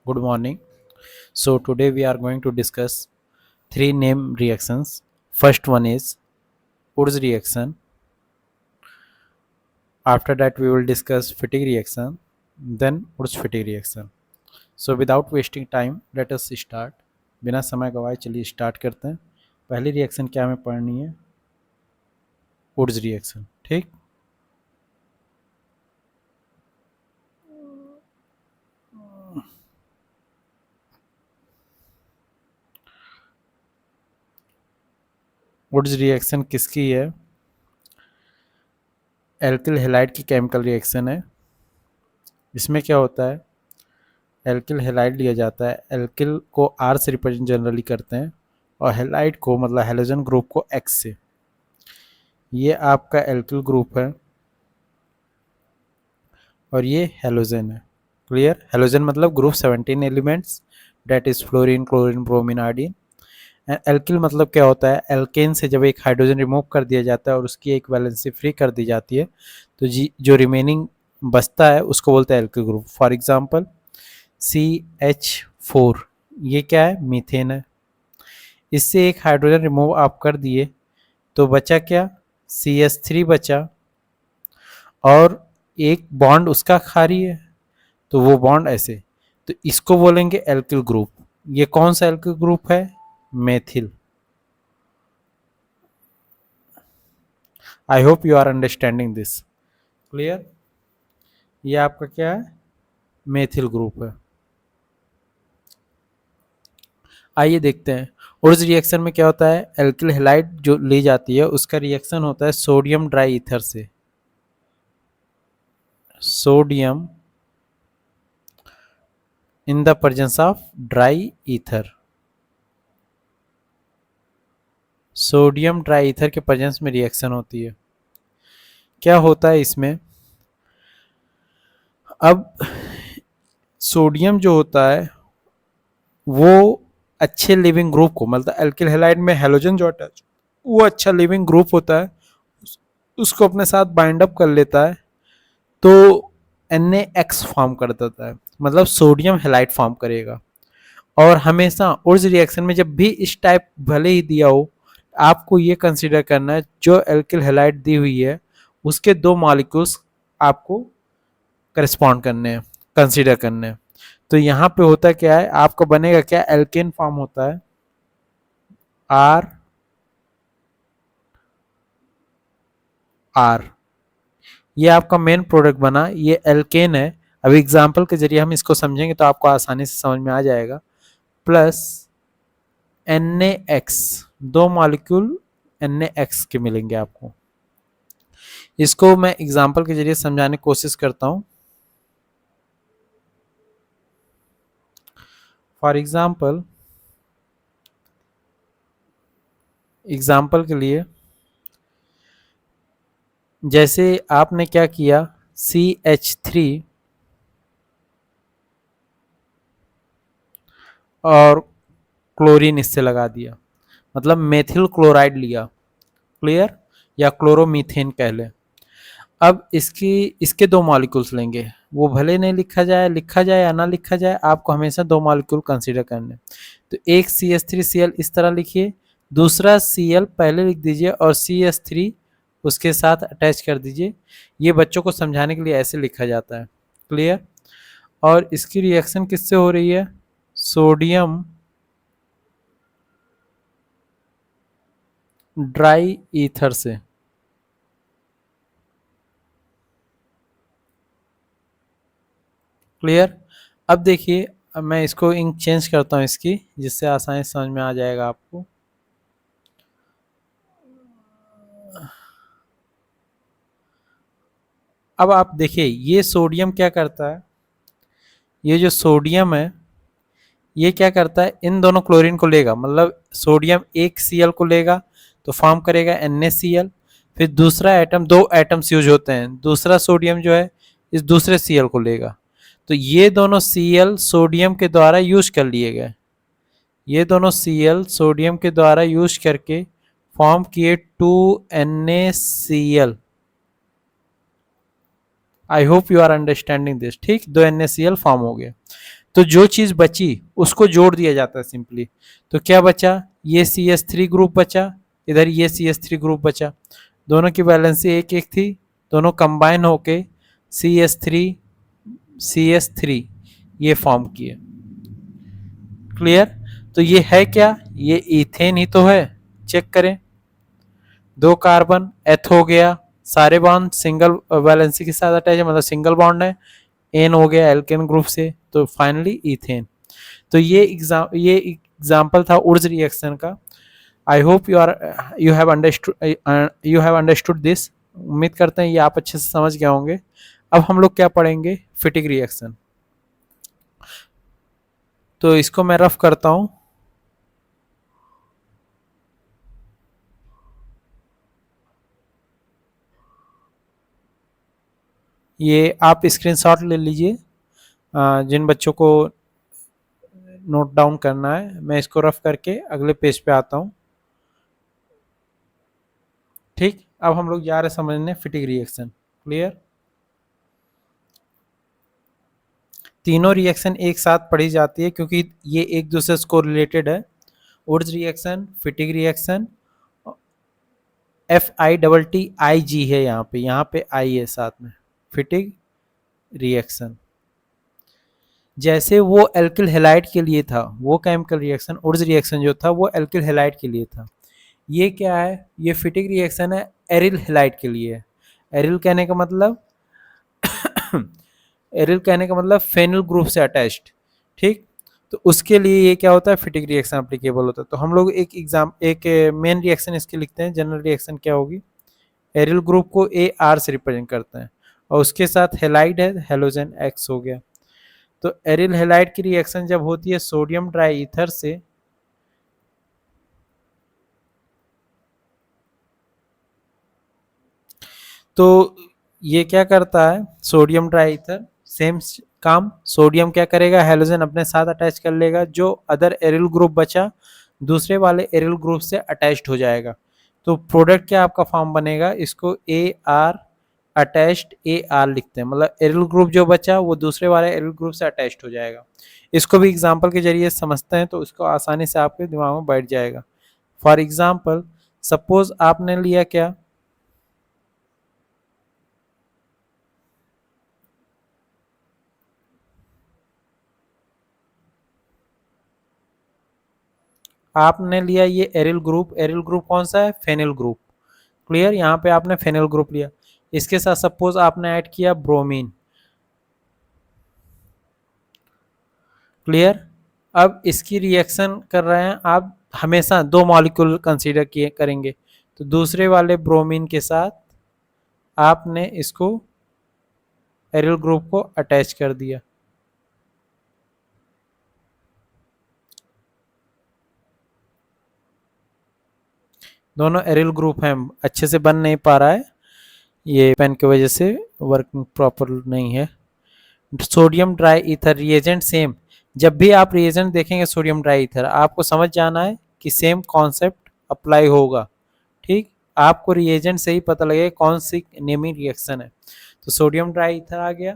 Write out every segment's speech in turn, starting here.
Good morning. So today we are going to discuss three name reactions. First one is Woods reaction. After that we will discuss fatigue reaction, then Woods fatigue reaction. So without wasting time, let us start. बिना समय गवाए चलिए start करते हैं. पहली reaction क्या हमें पढ़नी है? Wurtz reaction. ठीक. वुड्स रिएक्शन किसकी है? एल्किल हैलाइड की केमिकल रिएक्शन है. इसमें क्या होता है? एल्किल हैलाइड लिया जाता है. एल्किल को आर से रिप्रेजेंट जनरली करते हैं और हैलाइड को मतलब हैलोजन ग्रुप को एक्स से. ये आपका एल्किल ग्रुप है और ये हैलोजन है. क्लियर? हैलोजन मतलब group 17 elements, that is fluorine, chlorine, bromine, iodine. And alkyl मतलब क्या होता है? एल्केन से जब एक हाइड्रोजन रिमूव कर दिया जाता है और उसकी एक वैलेंसी फ्री कर दी जाती है तो जो रिमेनिंग बचता है उसको बोलते हैं alkyl group. For example CH4, ये क्या है? मीथेन है. इससे एक हाइड्रोजन रिमूव आप कर दिए तो बचा क्या? CH3 बचा और एक बॉन्ड उसका खाली है तो वो बॉन्ड ऐसे, तो इसको बोलेंगे एल्किल ग्रुप. ये कौन सा एल्किल ग्रुप है? Methyl. I hope you are understanding this. Clear? ये आपका क्या है? मेथिल ग्रुप है. आइए देखते हैं उर्ज रिएक्शन में क्या होता है. एल्किल हैलाइड जो ली जाती है उसका रिएक्शन होता है सोडियम ड्राई ईथर से. Sodium in the presence of dry ether. Sodium dry ether के प्रेजेंस में रिएक्शन होती है. क्या होता है इसमें? अब सोडियम जो होता है वो अच्छे लिविंग ग्रुप को, मतलब एल्किल हैलाइड में हैलोजन जो अटैच, वो अच्छा लिविंग ग्रुप होता है, उसको अपने साथ बाइंड अप कर लेता है तो NaX फॉर्म कर देता है, मतलब सोडियम हैलाइड फॉर्म करेगा. और हमेशा उर्ज रिएक्शन में जब भी इस टाइप भले ही दिया हो, आपको ये कंसीडर करना है जो एल्किल हैलाइड दी हुई है उसके दो मॉलिक्यूल्स आपको करस्पॉन्ड करने हैं, कंसीडर करने हैं. तो यहाँ पे होता क्या है? आपका बनेगा क्या? एल्केन फॉर्म होता है आर आर. ये आपका मेन प्रोडक्ट बना, ये एल्केन है. अभी एग्जाम्पल के जरिए हम इसको समझेंगे तो आपको आसानी से समझ में आ जाएगा. प्लस NaX, दो मॉलिक्यूल NaX के मिलेंगे आपको. इसको मैं एग्जाम्पल के जरिए समझाने की कोशिश करता हूं. फॉर एग्जाम्पल के लिए जैसे आपने क्या किया, CH3 और क्लोरीन इससे लगा दिया, मतलब मेथिल क्लोराइड लिया. क्लियर? या क्लोरोमीथेन कह ले. अब इसके दो मॉलिक्यूल्स लेंगे, वो भले नहीं लिखा जाए या ना लिखा जाए, आपको हमेशा दो मॉलिक्यूल कंसीडर करने. तो एक CH3Cl इस तरह लिखिए, दूसरा Cl पहले लिख दीजिए और CH3 उसके साथ अटैच कर दीजिए. ये बच्चों को समझाने के लिए ऐसे लिखा जाता है. क्लियर? और इसकी रिएक्शन किससे हो रही है? सोडियम ड्राई ईथर से. क्लियर? अब देखिए, अब मैं इसको इंक चेंज करता हूँ इसकी, जिससे आसानी से समझ में आ जाएगा आपको. अब आप देखिए ये सोडियम क्या करता है, ये जो सोडियम है ये क्या करता है, इन दोनों क्लोरीन को लेगा, मतलब सोडियम एक Cl को लेगा तो फॉर्म करेगा NaCl. फिर दूसरा एटम, दो एटम्स यूज होते हैं, दूसरा सोडियम जो है इस दूसरे Cl को लेगा, तो ये दोनों Cl सोडियम के द्वारा यूज कर लिए गए. ये दोनों Cl सोडियम के द्वारा यूज करके फॉर्म किए 2NaCl. I hope you are understanding this. ठीक, दो NaCl फॉर्म हो गए. तो जो चीज बची उसको जोड़ दिया जाता है सिंपली। तो क्या बचा, ये CH3 ग्रुप बचा, इधर ये CH3 ग्रुप बचा, दोनों की वैलेंसी एक एक थी, दोनों कंबाइन होके CH3 ये फॉर्म किए। क्लियर। तो ये है क्या, ये इथेन ही तो है, चेक करें। दो कार्बन एथ हो गया, सारे बॉन्ड सिंगल वैलेंसी के साथ अटैच है, मतलब सिंगल बॉन्ड है, एन हो गया एल्केन ग्रुप से, तो फाइनली इथेन। तो ये एग्जाम्पल था उर्ज रिएक्शन का। आई hope you have understood this. उम्मीद करते हैं ये आप अच्छे से समझ गए होंगे। अब हम लोग क्या पढ़ेंगे, फिटिक रिएक्शन। तो इसको मैं रफ करता हूं। ये आप स्क्रीनशॉट ले लीजिए, जिन बच्चों को नोट डाउन करना है। मैं इसको रफ करके अगले पेज पे आता हूं। ठीक, अब हम लोग जा रहे समझने फिटिक रिएक्शन। क्लियर। तीनों रिएक्शन एक साथ पढ़ी जाती है क्योंकि ये एक दूसरे से कोरिलेटेड है। उर्ज रिएक्शन, फिटिक रिएक्शन, FITTIG है यहाँ पे आई है साथ में, फिटिक रिएक्शन। जैसे वो एल्किल हैलाइड के लिए था, वो केमिकल रिएक्शन उर्ज रिएक्शन जो था वो एल्किल हैलाइड के लिए था। ये क्या है, ये फिटिक रिएक्शन है एरिल हैलाइड के लिए। एरिल कहने का मतलब एरिल कहने का मतलब फेनिल ग्रुप से अटैच्ड। ठीक, तो उसके लिए ये क्या होता है, फिटिक रिएक्शन एप्लीकेबल होता है। तो हम लोग एक मेन रिएक्शन इसके लिखते हैं। जनरल रिएक्शन क्या होगी, एरिल ग्रुप को AR से रिप्रेजेंट करते हैं और उसके साथ हेलाइड है, हेलोजन X हो गया। तो एरिल हेलाइड की रिएक्शन जब होती है सोडियम ड्राई ईथर से, तो ये क्या करता है, सोडियम ड्राई ईथर सेम काम, सोडियम क्या करेगा, हेलोजन अपने साथ अटैच कर लेगा, जो अदर एरिल ग्रुप बचा दूसरे वाले एरिल ग्रुप से अटैच्ड हो जाएगा। तो प्रोडक्ट क्या आपका फॉर्म बनेगा, इसको AR अटैच्ड AR लिखते हैं, मतलब एरिल ग्रुप जो बचा वो दूसरे वाले एरिल ग्रुप से अटैच्ड हो जाएगा। इसको भी एग्जाम्पल के जरिए समझते हैं तो इसको आसानी से आपके दिमाग में बैठ जाएगा। फॉर एग्जाम्पल, सपोज आपने लिया क्या, आपने लिया ये एरिल ग्रुप, एरिल ग्रुप कौन सा है, फेनिल ग्रुप। क्लियर, यहाँ पे आपने फेनिल ग्रुप लिया, इसके साथ सपोज आपने ऐड किया ब्रोमीन। क्लियर। अब इसकी रिएक्शन कर रहे हैं आप, हमेशा दो मॉलिक्यूल कंसीडर किए करेंगे। तो दूसरे वाले ब्रोमीन के साथ आपने इसको एरिल ग्रुप को अटैच कर दिया। दोनों एरिल ग्रुप हैं, अच्छे से बन नहीं पा रहा है, ये पेन की वजह से वर्किंग प्रॉपर नहीं है। Sodium dry ether reagent same, जब भी आप रिएजेंट देखेंगे सोडियम ड्राई ईथर, आपको समझ जाना है कि सेम कॉन्सेप्ट अप्लाई होगा। ठीक, आपको रिएजेंट से ही पता लगेगा कौन सी नेमिंग रिएक्शन है। तो सोडियम ड्राई ईथर आ गया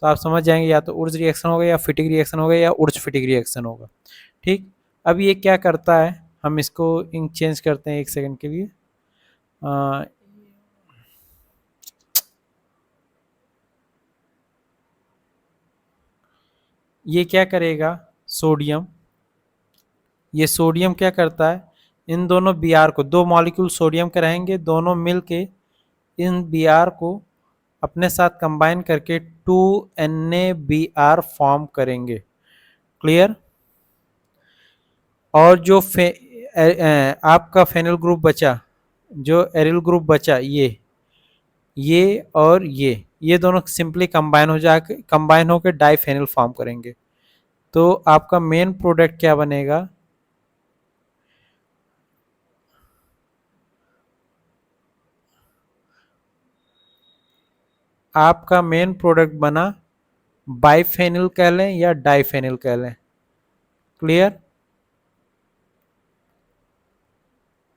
तो आप समझ जाएंगे या तो उर्ज रिएक्शन होगा, या फिटिक रिएक्शन होगा, या उर्ज फिटिक रिएक्शन होगा। ठीक, अब ये क्या करता है, हम इसको इंक चेंज करते हैं एक सेकंड के लिए। ये क्या करेगा, सोडियम, ये सोडियम क्या करता है, इन दोनों Br को, दो मॉलिक्यूल सोडियम के रहेंगे, दोनों मिलके इन Br को अपने साथ कंबाइन करके 2NaBr फॉर्म करेंगे। क्लियर। और जो आपका फेनिल ग्रुप बचा, जो एरिल ग्रुप बचा, ये और ये दोनों सिंपली कंबाइन होकर डाइफेनिल फॉर्म करेंगे। तो आपका मेन प्रोडक्ट क्या बनेगा, आपका मेन प्रोडक्ट बना बाइफेनिल कह लें या डाइफेनिल कह लें। क्लियर,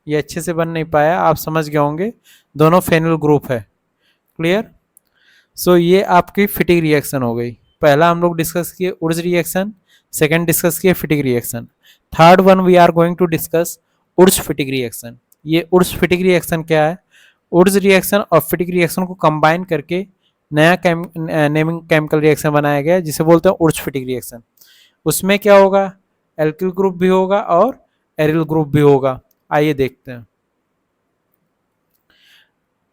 ये अच्छे से बन नहीं पाया, आप समझ गए होंगे, दोनों फेनिल ग्रुप है। क्लियर। सो ये आपकी फिटिक रिएक्शन हो गई। पहला हम लोग डिस्कस किए उर्ज रिएक्शन, सेकंड डिस्कस किए Fittig reaction, third one we are going to discuss Wurtz Fittig reaction. ये उर्ज फिटिक रिएक्शन क्या है? उर्ज रिएक्शन और फिटिक रिएक्शन को कंबाइन करके नया नेमिंग केमिकल रिएक्शन बनाया गया जिसे बोलते हैं उर्ज फिटिक रिएक्शन। उसमें क्या होगा? एल्किल ग्रुप भी होगा और एरिल ग्रुप भी होगा। आइए देखते हैं।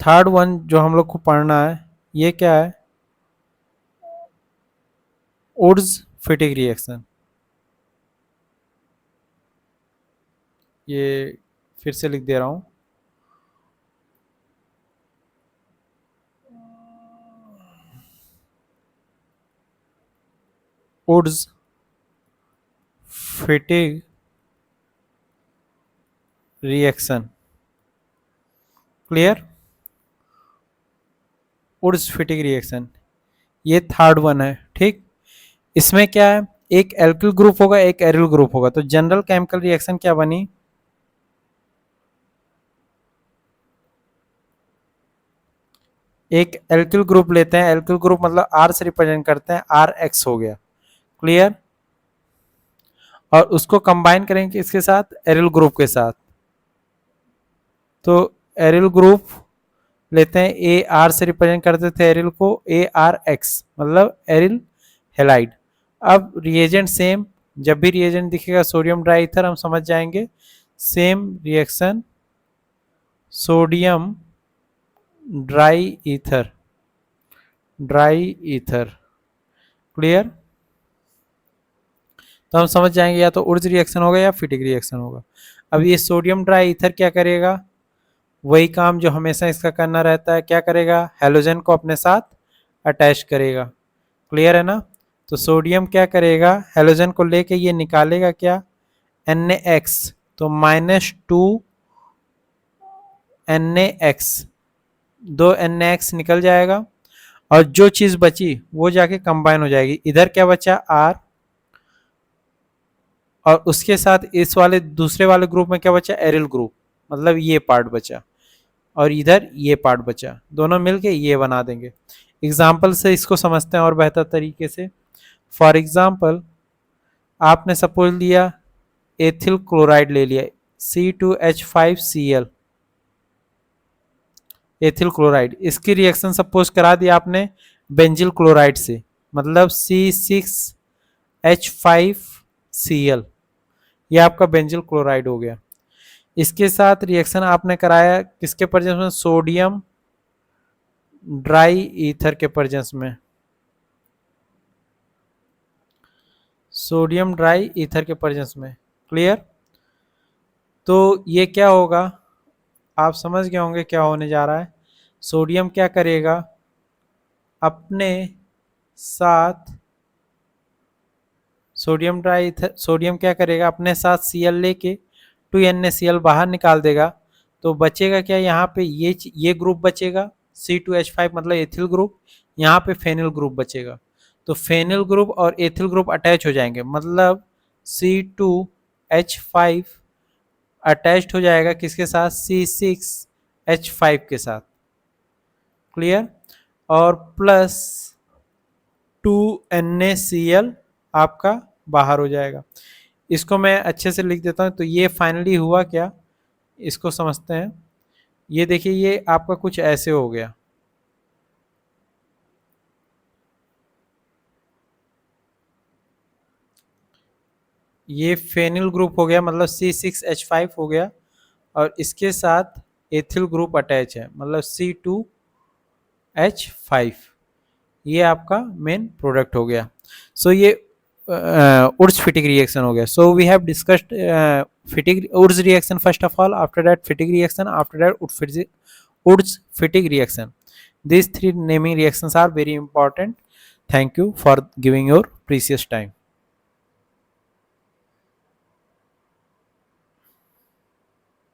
थर्ड वन जो हम लोग को पढ़ना है ये क्या है? उर्ज फिटिक रिएक्शन। ये फिर से लिख दे रहा हूं। उर्ज फिटिक रिएक्शन। क्लियर? उर्ज फिटिक रिएक्शन ये थर्ड वन है। ठीक, इसमें क्या है? एक एल्किल ग्रुप होगा, एक एरिल ग्रुप होगा। तो जनरल केमिकल रिएक्शन क्या बनी? एक एल्किल ग्रुप लेते हैं, एल्किल ग्रुप मतलब आर से रिप्रेजेंट करते हैं, आर एक्स हो गया। क्लियर? और उसको कंबाइन करेंगे इसके साथ, एरिल ग्रुप के साथ। तो एरिल ग्रुप लेते हैं, ए आर से रिप्रेजेंट करते थे एरिल को, ए आर एक्स मतलब एरिल हेलाइड। अब रिएजेंट सेम, जब भी रिएजेंट दिखेगा सोडियम ड्राई ईथर, हम समझ जाएंगे same reaction sodium dry ether, dry ether. Clear? तो हम समझ जाएंगे या तो उर्ज रिएक्शन होगा या फिटिक रिएक्शन होगा। अब ये सोडियम ड्राई ईथर क्या करेगा? वही काम जो हमेशा इसका करना रहता है, क्या करेगा? हेलोजन को अपने साथ अटैच करेगा। क्लियर है ना? तो सोडियम क्या करेगा? हेलोजन को लेके ये निकालेगा क्या? NaX, तो -2 NaX, 2 NaX निकल जाएगा और जो चीज बची वो जाके कंबाइन हो जाएगी। इधर क्या बचा? R, और उसके साथ इस वाले दूसरे वाले ग्रुप में क्या बचा? एरिल ग्रुप, मतलब ये पार्ट बचा और इधर ये पार्ट बचा, दोनों मिलके ये बना देंगे। एग्जाम्पल से इसको समझते हैं और बेहतर तरीके से। फॉर एग्जाम्पल आपने सपोज लिया एथिल क्लोराइड ले लिया, C2H5Cl, एथिल क्लोराइड। इसकी रिएक्शन सपोज करा दी आपने बेंजिल क्लोराइड से, मतलब C6H5Cl, ये आपका बेंजिल क्लोराइड हो गया। इसके साथ रिएक्शन आपने कराया किसके प्रेजेंस में? सोडियम ड्राई ईथर के प्रेजेंस में, सोडियम ड्राई ईथर के प्रेजेंस में। क्लियर? तो ये क्या होगा? आप समझ गए होंगे क्या होने जा रहा है। सोडियम क्या करेगा? अपने साथ सोडियम ड्राई ईथर, सोडियम क्या करेगा? अपने साथ Cl लेके 2NaCl बाहर निकाल देगा। तो बचेगा क्या? यहाँ पे ये ग्रुप बचेगा C2H5 मतलब एथिल ग्रुप, यहाँ पे फेनिल ग्रुप बचेगा। तो फेनिल ग्रुप और एथिल ग्रुप अटैच हो जाएंगे, मतलब C2H5 अटैच्ड हो जाएगा किसके साथ? C6H5 के साथ। क्लियर? और प्लस 2NaCl आपका बाहर हो जाएगा। इसको मैं अच्छे से लिख देता हूं। तो ये फाइनली हुआ क्या, इसको समझते हैं। ये देखिए, ये आपका कुछ ऐसे हो गया, ये फेनिल ग्रुप हो गया, मतलब C6H5 हो गया और इसके साथ एथिल ग्रुप अटैच है, मतलब C2H5। ये आपका मेन प्रोडक्ट हो गया। सो ये उर्ज फिटिक रिएक्शन हो गया। So we have discussed Fittig Wurtz reaction first of all, after that Fittig reaction, after that Wurtz Fittig reaction. These three naming reactions are very important. Thank you for giving your precious time.